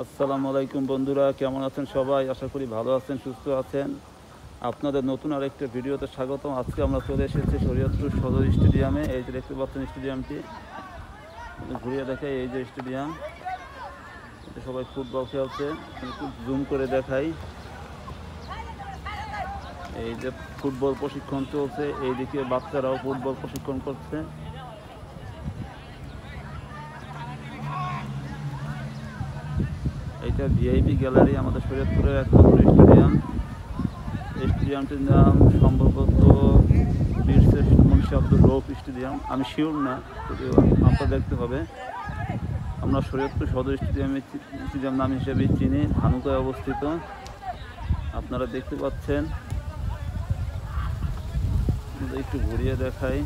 আসসালামু আলাইকুম বন্ধুরা, কেমন আছেন সবাই? আশা করি ভালো আছেন, সুস্থ আছেন। আপনাদের নতুন আরেকটা ভিডিওতে স্বাগতম। আজকে আমরা চলে এসেছি শরীয়তপুর সদর স্টেডিয়ামে। এই যে দেখতে পাচ্ছেন স্টেডিয়ামটি, ঘুরিয়ে দেখাই। এই যে স্টেডিয়াম, এটা সবাই ফুটবল খেলছে। একটু জুম করে দেখাই। এই যে ফুটবল প্রশিক্ষণ চলছে, এইদিকে বাচ্চারাও ফুটবল প্রশিক্ষণ করছে। এইটা ভিআইপি গ্যালারি, আমাদের শরীয়তপুরের একমাত্র স্টেডিয়াম। স্টেডিয়ামটির নাম সম্ভবত বীর শ্রেষ্ঠ মুন্সি আব্দুর রউফ স্টেডিয়াম, আমি শিওর না, যদিও আপনার দেখতে হবে। আমরা শরীয়তপুর সদর স্টেডিয়াম নাম হিসেবে চিনি, ধানুকায় অবস্থিত। আপনারা দেখতে পাচ্ছেন, একটু ঘুরিয়ে দেখাই।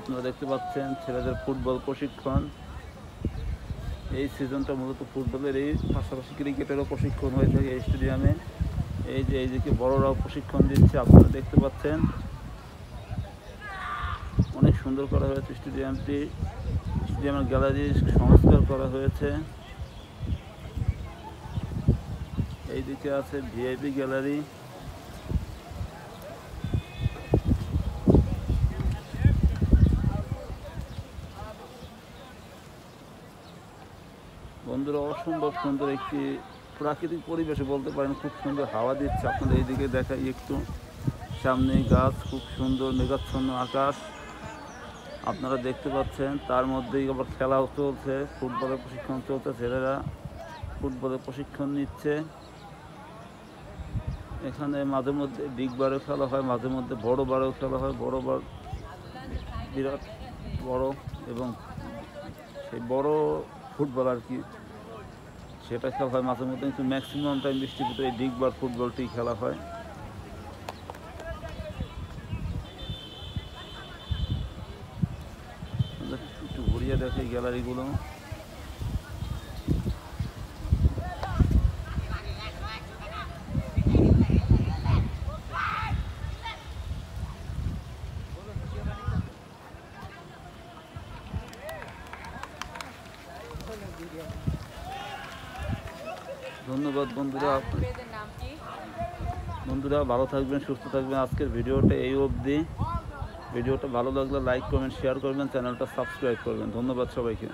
আপনারা দেখতে পাচ্ছেন ছেলেদের ফুটবল প্রশিক্ষণ। এই সিজনটা মূলত ফুটবলের, এই পাশাপাশি ক্রিকেটেরও প্রশিক্ষণ হয়ে থাকে এই স্টেডিয়ামে। এই যে এইদিকে বড়রাও প্রশিক্ষণ দিচ্ছে, আপনারা দেখতে পাচ্ছেন। অনেক সুন্দর করা হয়েছে স্টেডিয়ামটি। স্টেডিয়ামের গ্যালারি সংস্কার করা হয়েছে। এইদিকে আছে ভিআইপি গ্যালারি। বন্ধুরা, অসম্ভব সুন্দর একটি প্রাকৃতিক পরিবেশে বলতে পারেন, খুব সুন্দর হাওয়া দিচ্ছে। আপনাদের এইদিকে দেখাই একটু, সামনে গাছ, খুব সুন্দর মেঘাচ্ছন্ন আকাশ আপনারা দেখতে পাচ্ছেন। তার মধ্যেই আবার খেলাও চলছে, ফুটবলের প্রশিক্ষণ চলছে। ছেলেরা ফুটবলের প্রশিক্ষণ নিচ্ছে। এখানে মাঝে মধ্যে বিগ বারও খেলা হয়, মাঝে মধ্যে বড় বারও খেলা হয়। বড় বার বিরাট বড়, এবং সেই বড় ফুটবল আর কি, সেটা খেলা হয় মাঝে মধ্যে, কিন্তু ম্যাক্সিমাম টাইম ডিস্ট্রিক্টে এই বিগ বার ফুটবলটি খেলা হয়। একটু ঘুরিয়ে দেখে গ্যালারিগুলো। ধন্যবাদ বন্ধুরা, ভালো থাকবেন, সুস্থ থাকবেন। আজকের ভিডিওটা এই অবধি। ভিডিওটা ভালো লাগলে লাইক, কমেন্ট, শেয়ার করবেন, চ্যানেলটা সাবস্ক্রাইব করবেন। ধন্যবাদ সবাইকে।